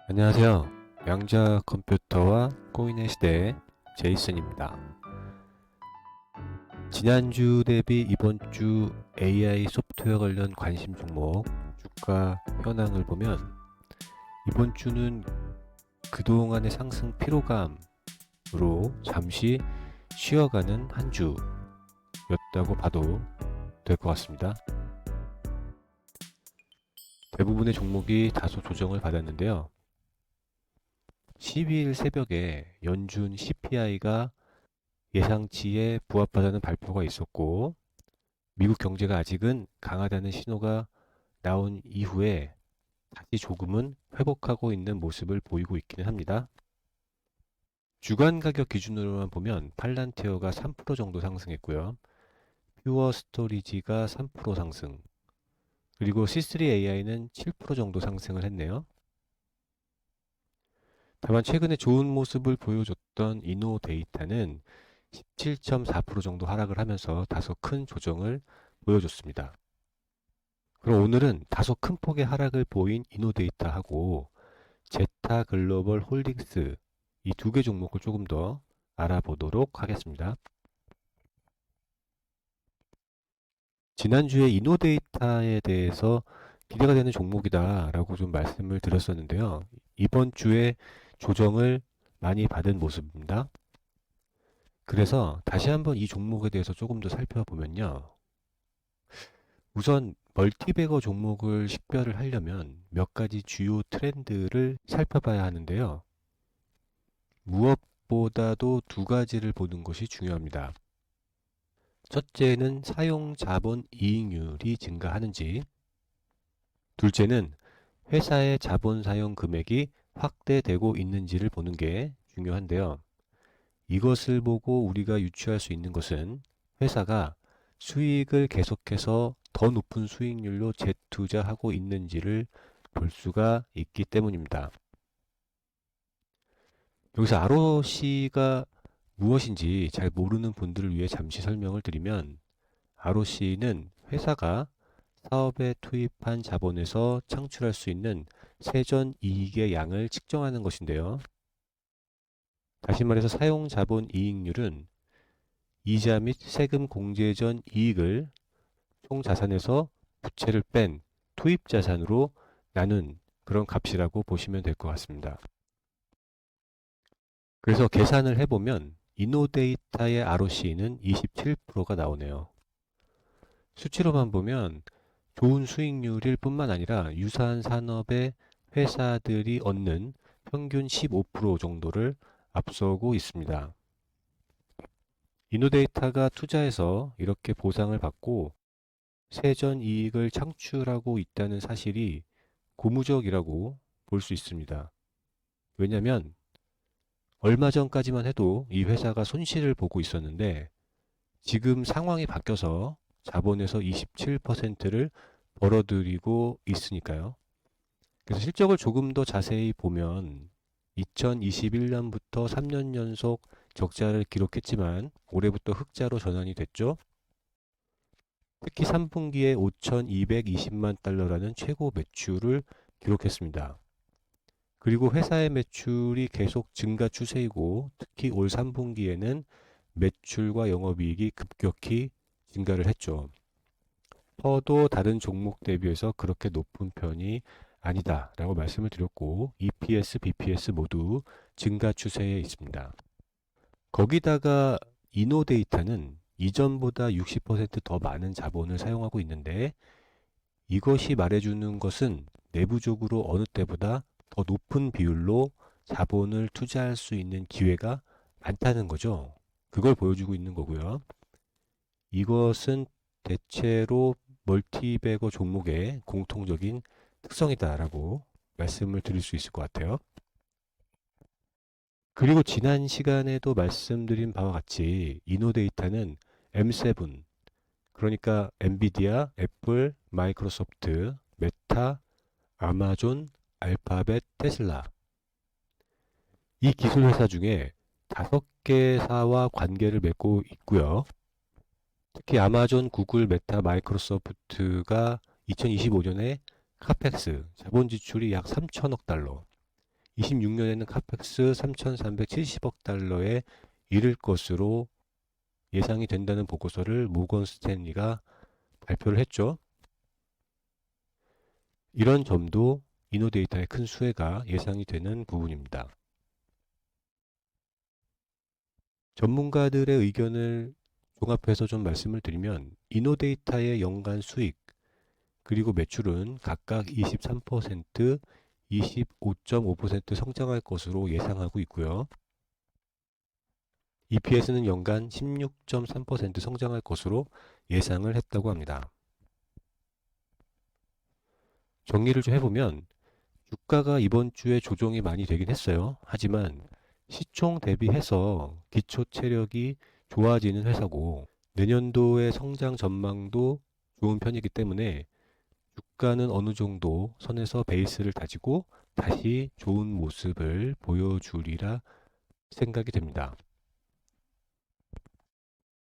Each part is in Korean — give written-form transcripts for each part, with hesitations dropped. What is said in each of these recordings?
안녕하세요. 양자 컴퓨터와 코인의 시대 제이슨입니다. 지난주 대비 이번 주 AI 소프트웨어 관련 관심 종목 주가 현황을 보면 이번 주는 그동안의 상승 피로감으로 잠시 쉬어가는 한 주였다고 봐도 될 것 같습니다. 대부분의 종목이 다소 조정을 받았는데요. 12일 새벽에 연준 CPI가 예상치에 부합하다는 발표가 있었고, 미국 경제가 아직은 강하다는 신호가 나온 이후에 다시 조금은 회복하고 있는 모습을 보이고 있기는 합니다. 주간 가격 기준으로만 보면 팔란티어가 3% 정도 상승했고요. 퓨어 스토리지가 3% 상승, 그리고 C3AI는 7% 정도 상승을 했네요. 다만 최근에 좋은 모습을 보여줬던 이노데이터는 17.4% 정도 하락을 하면서 다소 큰 조정을 보여줬습니다. 그럼 오늘은 다소 큰 폭의 하락을 보인 이노데이터하고 제타 글로벌 홀딩스 이 두 개 종목을 조금 더 알아보도록 하겠습니다. 지난주에 이노데이터에 대해서 기대가 되는 종목이다 라고 좀 말씀을 드렸었는데요. 이번 주에 조정을 많이 받은 모습입니다. 그래서 다시 한번 이 종목에 대해서 조금 더 살펴보면요. 우선 멀티배거 종목을 식별을 하려면 몇 가지 주요 트렌드를 살펴봐야 하는데요. 무엇보다도 두 가지를 보는 것이 중요합니다. 첫째는 사용 자본 이익률이 증가하는지, 둘째는 회사의 자본 사용 금액이 확대되고 있는지를 보는 게 중요한데요. 이것을 보고 우리가 유추할 수 있는 것은 회사가 수익을 계속해서 더 높은 수익률로 재투자하고 있는지를 볼 수가 있기 때문입니다. 여기서 ROC가 무엇인지 잘 모르는 분들을 위해 잠시 설명을 드리면 ROC는 회사가 사업에 투입한 자본에서 창출할 수 있는 세전 이익의 양을 측정하는 것인데요. 다시 말해서 사용 자본 이익률은 이자 및 세금 공제 전 이익을 총 자산에서 부채를 뺀 투입 자산으로 나눈 그런 값이라고 보시면 될 것 같습니다. 그래서 계산을 해보면 이노데이터의 ROC는 27%가 나오네요. 수치로만 보면 좋은 수익률일 뿐만 아니라 유사한 산업의 회사들이 얻는 평균 15% 정도를 앞서고 있습니다. 이노데이터가 투자해서 이렇게 보상을 받고 세전 이익을 창출하고 있다는 사실이 고무적이라고 볼 수 있습니다. 왜냐하면 얼마 전까지만 해도 이 회사가 손실을 보고 있었는데 지금 상황이 바뀌어서 자본에서 27%를 벌어들이고 있으니까요. 그래서 실적을 조금 더 자세히 보면 2021년부터 3년 연속 적자를 기록했지만 올해부터 흑자로 전환이 됐죠. 특히 3분기에 5,220만 달러라는 최고 매출을 기록했습니다. 그리고 회사의 매출이 계속 증가 추세이고 특히 올 3분기에는 매출과 영업이익이 급격히 증가를 했죠. 퍼도 다른 종목 대비해서 그렇게 높은 편이 아니다 라고 말씀을 드렸고 EPS, BPS 모두 증가 추세에 있습니다. 거기다가 이노데이터는 이전보다 60%더 많은 자본을 사용하고 있는데 이것이 말해주는 것은 내부적으로 어느 때보다 더 높은 비율로 자본을 투자할 수 있는 기회가 많다는 거죠. 그걸 보여주고 있는 거고요. 이것은 대체로 멀티배거 종목의 공통적인 특성이다라고 말씀을 드릴 수 있을 것 같아요. 그리고 지난 시간에도 말씀드린 바와 같이 이노데이터는 M7, 그러니까 엔비디아, 애플, 마이크로소프트, 메타, 아마존, 알파벳, 테슬라 이 기술 회사 중에 5개사와 관계를 맺고 있고요. 특히 아마존, 구글, 메타, 마이크로소프트가 2025년에 카펙스, 자본 지출이 약 3천억 달러, 26년에는 카펙스 3,370억 달러에 이를 것으로 예상이 된다는 보고서를 모건 스탠리가 발표를 했죠. 이런 점도 이노데이터의 큰 수혜가 예상이 되는 부분입니다. 전문가들의 의견을 종합해서 좀 말씀을 드리면 이노데이터의 연간 수익 그리고 매출은 각각 23%, 25.5% 성장할 것으로 예상하고 있고요. EPS는 연간 16.3% 성장할 것으로 예상을 했다고 합니다. 정리를 좀 해보면 주가가 이번 주에 조정이 많이 되긴 했어요. 하지만 시총 대비해서 기초 체력이 좋아지는 회사고 내년도의 성장 전망도 좋은 편이기 때문에 주가는 어느 정도 선에서 베이스를 다지고 다시 좋은 모습을 보여주리라 생각이 됩니다.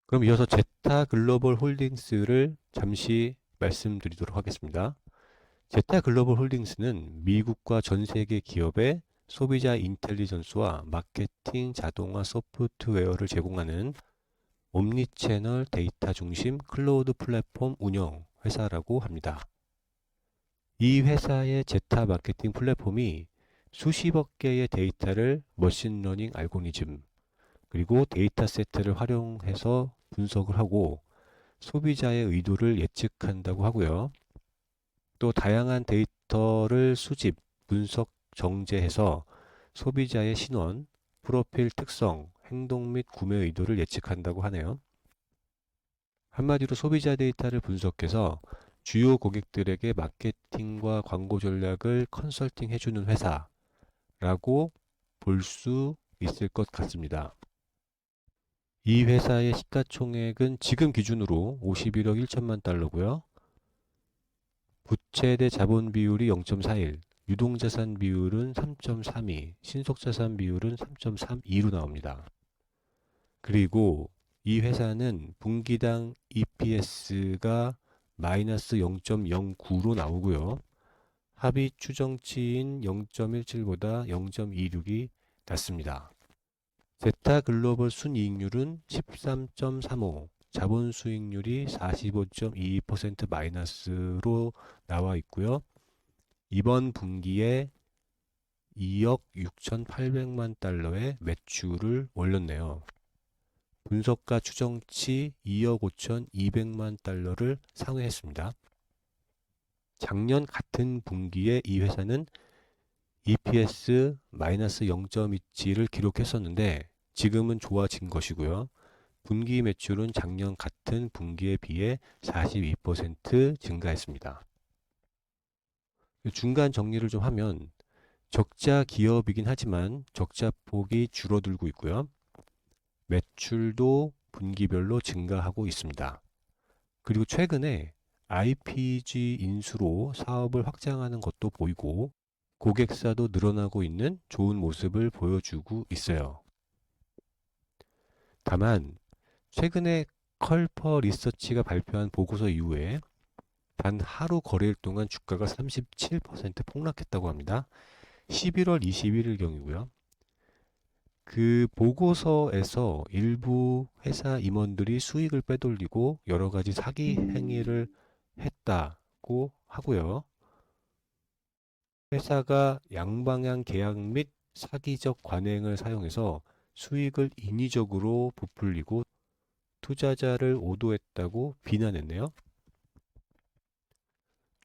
그럼 이어서 제타 글로벌 홀딩스를 잠시 말씀드리도록 하겠습니다. 제타 글로벌 홀딩스는 미국과 전 세계 기업의 소비자 인텔리전스와 마케팅 자동화 소프트웨어를 제공하는 옴니채널 데이터 중심 클로우드 플랫폼 운영 회사라고 합니다. 이 회사의 제타 마케팅 플랫폼이 수십억 개의 데이터를 머신러닝 알고리즘 그리고 데이터 세트를 활용해서 분석을 하고 소비자의 의도를 예측한다고 하고요. 또 다양한 데이터를 수집, 분석, 정제해서 소비자의 신원, 프로필 특성, 행동 및 구매 의도를 예측한다고 하네요. 한마디로 소비자 데이터를 분석해서 주요 고객들에게 마케팅과 광고 전략을 컨설팅 해주는 회사라고 볼 수 있을 것 같습니다. 이 회사의 시가총액은 지금 기준으로 51억 1천만 달러고요. 부채 대 자본 비율이 0.41, 유동자산 비율은 3.32, 신속자산 비율은 3.32로 나옵니다. 그리고 이 회사는 분기당 EPS가 마이너스 0.09로 나오고요. 합의 추정치인 0.17보다 0.26이 낮습니다. 제타 글로벌 순이익률은 13.35, 자본 수익률이 45.22% 마이너스로 나와 있고요. 이번 분기에 2억 6,800만 달러의 매출을 올렸네요. 분석가 추정치 2억 5,200만 달러를 상회했습니다. 작년 같은 분기에 이 회사는 EPS 마이너스 0.27를 기록했었는데 지금은 좋아진 것이고요. 분기 매출은 작년 같은 분기에 비해 42% 증가했습니다. 중간 정리를 좀 하면 적자 기업이긴 하지만 적자 폭이 줄어들고 있고요. 매출도 분기별로 증가하고 있습니다. 그리고 최근에 IPG 인수로 사업을 확장하는 것도 보이고 고객사도 늘어나고 있는 좋은 모습을 보여주고 있어요. 다만 최근에 컬퍼 리서치가 발표한 보고서 이후에 단 하루 거래일 동안 주가가 37% 폭락했다고 합니다. 11월 21일 경이고요. 그 보고서에서 일부 회사 임원들이 수익을 빼돌리고 여러 가지 사기 행위를 했다고 하고요. 회사가 양방향 계약 및 사기적 관행을 사용해서 수익을 인위적으로 부풀리고 투자자를 오도했다고 비난했네요.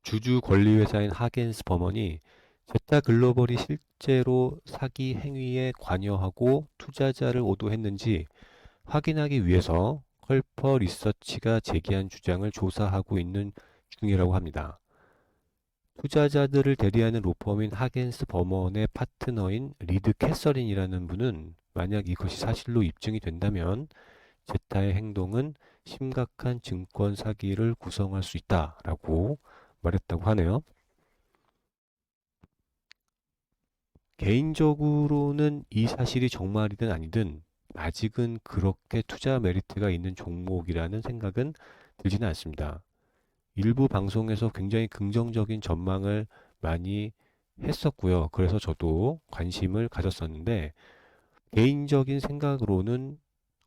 주주 권리회사인 하겐스 버먼이 제타 글로벌이 실제로 사기 행위에 관여하고 투자자를 오도했는지 확인하기 위해서 컬퍼 리서치가 제기한 주장을 조사하고 있는 중이라고 합니다. 투자자들을 대리하는 로펌인 하겐스 버먼의 파트너인 리드 캐서린이라는 분은 만약 이것이 사실로 입증이 된다면 제타의 행동은 심각한 증권 사기를 구성할 수 있다라고 말했다고 하네요. 개인적으로는 이 사실이 정말이든 아니든 아직은 그렇게 투자 메리트가 있는 종목이라는 생각은 들지는 않습니다. 일부 방송에서 굉장히 긍정적인 전망을 많이 했었고요. 그래서 저도 관심을 가졌었는데, 개인적인 생각으로는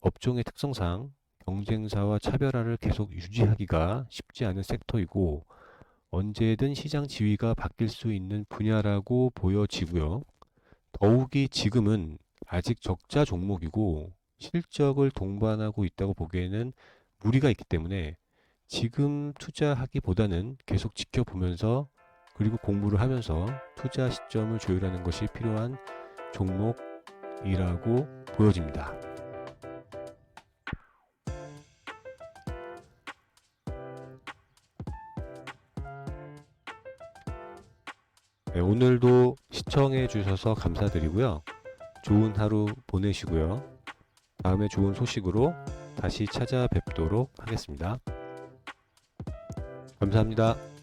업종의 특성상 경쟁사와 차별화를 계속 유지하기가 쉽지 않은 섹터이고, 언제든 시장 지위가 바뀔 수 있는 분야라고 보여지고요. 더욱이 지금은 아직 적자 종목이고 실적을 동반하고 있다고 보기에는 무리가 있기 때문에 지금 투자하기보다는 계속 지켜보면서 그리고 공부를 하면서 투자 시점을 조율하는 것이 필요한 종목이라고 보여집니다. 네, 오늘도 시청해 주셔서 감사드리고요. 좋은 하루 보내시고요. 다음에 좋은 소식으로 다시 찾아뵙도록 하겠습니다. 감사합니다.